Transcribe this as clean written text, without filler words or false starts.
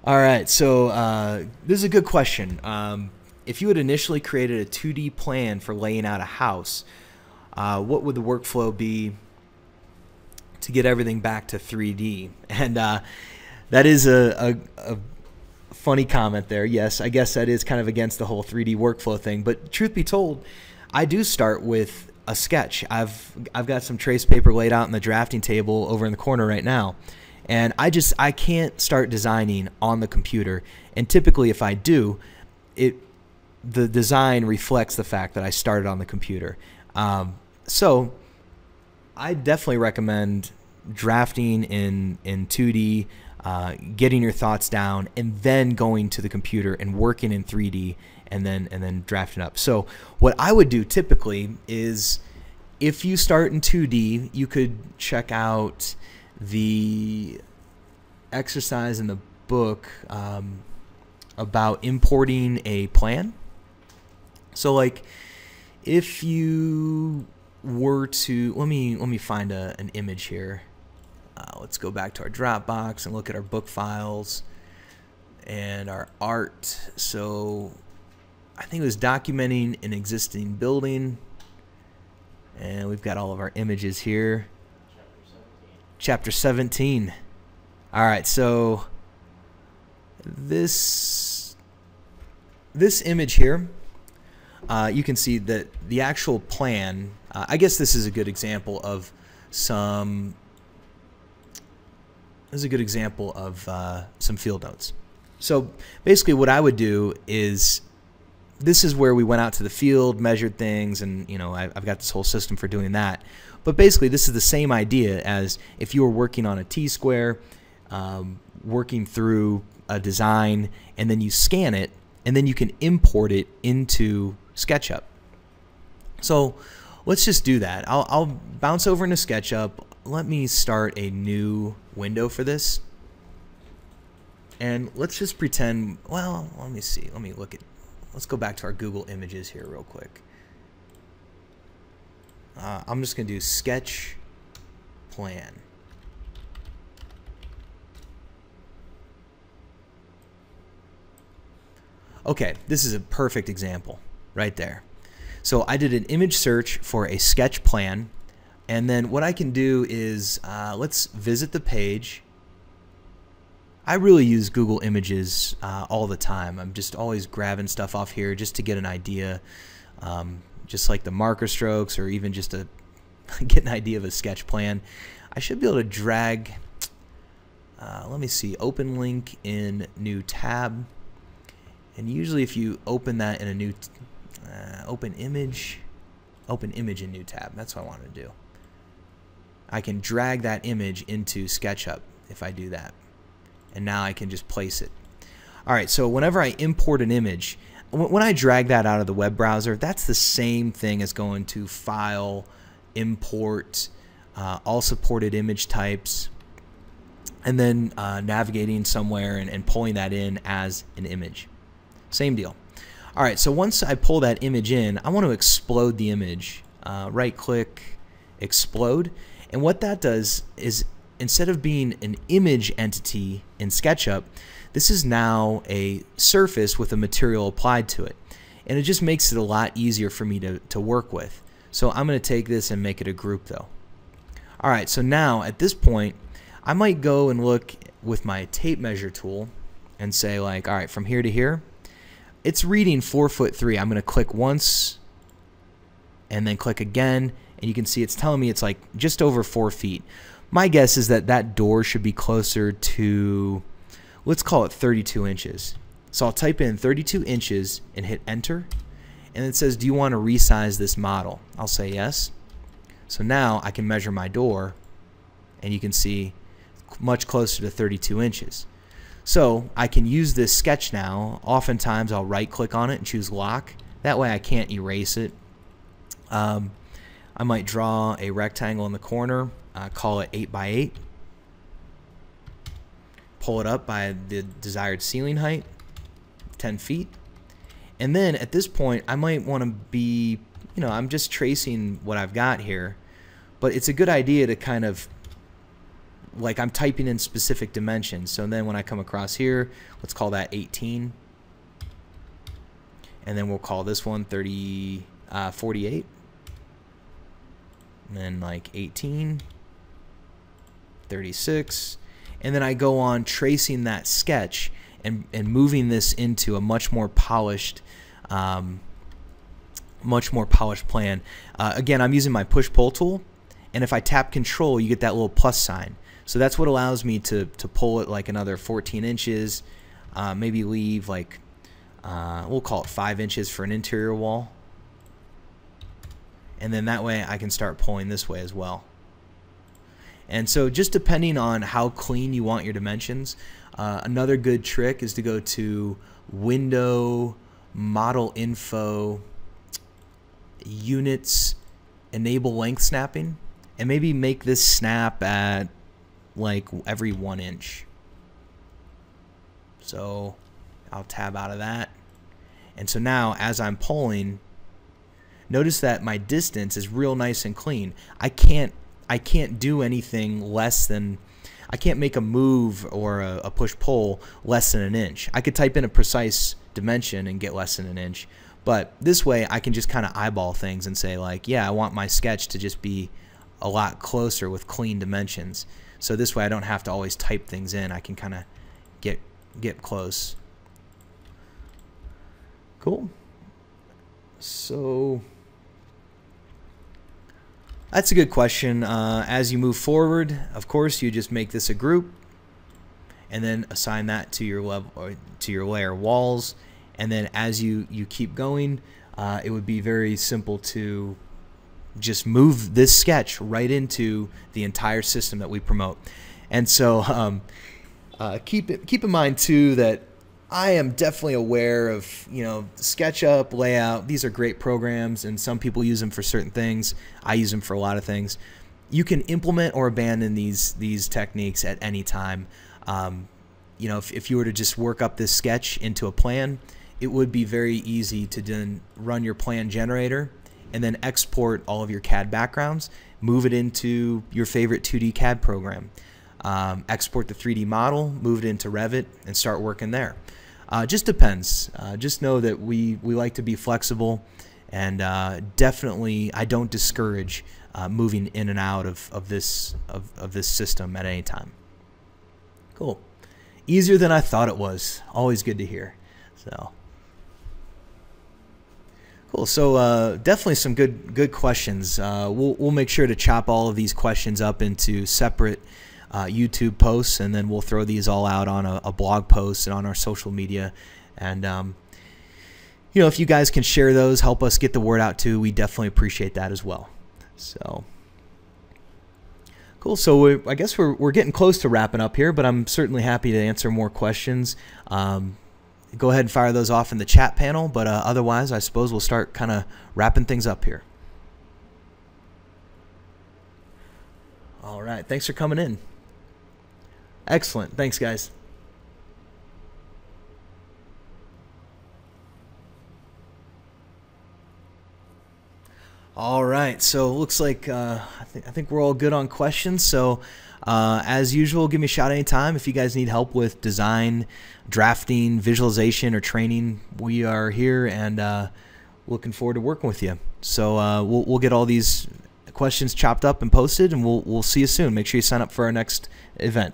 All right, so this is a good question. If you had initially created a 2D plan for laying out a house, what would the workflow be to get everything back to 3D? And that is a funny comment there. Yes, I guess that is kind of against the whole 3D workflow thing. But truth be told, I do start with a sketch. I've got some trace paper laid out in the drafting table over in the corner right now. And I can't start designing on the computer. And typically if I do, the design reflects the fact that I started on the computer. So I definitely recommend drafting in 2D, getting your thoughts down, and then going to the computer and working in 3D and then drafting up. So what I would do typically is, if you start in 2D, you could check out the exercise in the book about importing a plan. So like if you were to, let me find an image here. Let's go back to our Dropbox and look at our book files and our art. So I think it was documenting an existing building, and we've got all of our images here. Chapter 17. All right, so this image here, you can see that the actual plan, I guess this is a good example of some field notes. So basically what I would do is, this is where we went out to the field, measured things, and I've got this whole system for doing that. But basically this is the same idea as if you were working on a T-square, working through a design, and then you scan it, and then you can import it into SketchUp. So let's just do that. I'll bounce over into SketchUp. Let me start a new window for this. And let's just pretend, well, let me see. Let's go back to our Google Images here real quick. I'm just going to do sketch plan. Okay, this is a perfect example right there. So I did an image search for a sketch plan, and then what I can do is let's visit the page. I really use Google Images all the time. I'm just always grabbing stuff off here just to get an idea, just like the marker strokes, or even just to get an idea of a sketch plan. I should be able to drag, let me see, open link in new tab. And usually if you open that in a new, open image in new tab, that's what I want to do. I can drag that image into SketchUp if I do that. And now I can just place it. Alright, so whenever I import an image, when I drag that out of the web browser, that's the same thing as going to File, Import, all supported image types, and then navigating somewhere and pulling that in as an image. Same deal. Alright, so once I pull that image in, I want to explode the image. Right click, explode, and what that does is, instead of being an image entity in SketchUp, this is now a surface with a material applied to it. And it just makes it a lot easier for me to work with. So I'm going to take this and make it a group though. Alright, so now at this point, I might go and look with my tape measure tool and say, like, alright, from here to here, it's reading 4'3". I'm going to click once and then click again, and you can see it's telling me it's like just over 4 feet. My guess is that that door should be closer to, let's call it 32 inches. So I'll type in 32 inches and hit enter, and it says, do you want to resize this model? I'll say yes. So now I can measure my door, and you can see much closer to 32 inches. So I can use this sketch now. Oftentimes I'll right click on it and choose lock. That way I can't erase it. I might draw a rectangle in the corner, call it 8 by 8. Pull it up by the desired ceiling height, 10 feet. And then at this point I might want to be, I'm just tracing what I've got here, but it's a good idea to kind of like I'm typing in specific dimensions. So then when I come across here, let's call that 18. And then we'll call this one 48. And then like 18, 36. And then I go on tracing that sketch and moving this into a much more polished plan. Again, I'm using my push-pull tool, and if I tap Control, you get that little plus sign. So that's what allows me to pull it like another 14 inches, maybe leave like, we'll call it 5 inches for an interior wall. And then that way I can start pulling this way as well. And so just depending on how clean you want your dimensions, another good trick is to go to Window, Model Info, Units, Enable Length Snapping, and maybe make this snap at like every 1 inch. So I'll tab out of that. And so now as I'm pulling, notice that my distance is real nice and clean. I can't do anything less than, I can't make a move or a push-pull less than 1 inch. I could type in a precise dimension and get less than 1 inch, but this way I can just kind of eyeball things and say like, yeah, I want my sketch to just be a lot closer with clean dimensions. So this way I don't have to always type things in. I can kind of get close. Cool. So that's a good question. As you move forward, of course, you just make this a group and then assign that to your level or to your layer walls. And then as you keep going, it would be very simple to just move this sketch right into the entire system that we promote. And so keep in mind too that I am definitely aware of, you know, SketchUp, Layout. These are great programs, and some people use them for certain things. I use them for a lot of things. You can implement or abandon these techniques at any time. You know, if you were to just work up this sketch into a plan, it would be very easy to then run your plan generator and then export all of your CAD backgrounds, move it into your favorite 2D CAD program. Export the 3D model, move it into Revit, and start working there. Just depends. Just know that we like to be flexible, and definitely I don't discourage moving in and out of this system at any time. Cool. Easier than I thought it was. Always good to hear. So cool. So definitely some good questions. We'll make sure to chop all of these questions up into separate YouTube posts, and then we'll throw these all out on a blog post and on our social media. And you know, if you guys can share those, help us get the word out too, we definitely appreciate that as well. So cool. So I guess we're getting close to wrapping up here, but I'm certainly happy to answer more questions. Go ahead and fire those off in the chat panel, but otherwise I suppose we'll start kind of wrapping things up here. All right, thanks for coming in. Excellent. Thanks, guys. All right, so it looks like I think we're all good on questions. So as usual, give me a shout anytime if you guys need help with design, drafting, visualization, or training. We are here and looking forward to working with you. So we'll get all these questions chopped up and posted, and we'll see you soon. Make sure you sign up for our next event.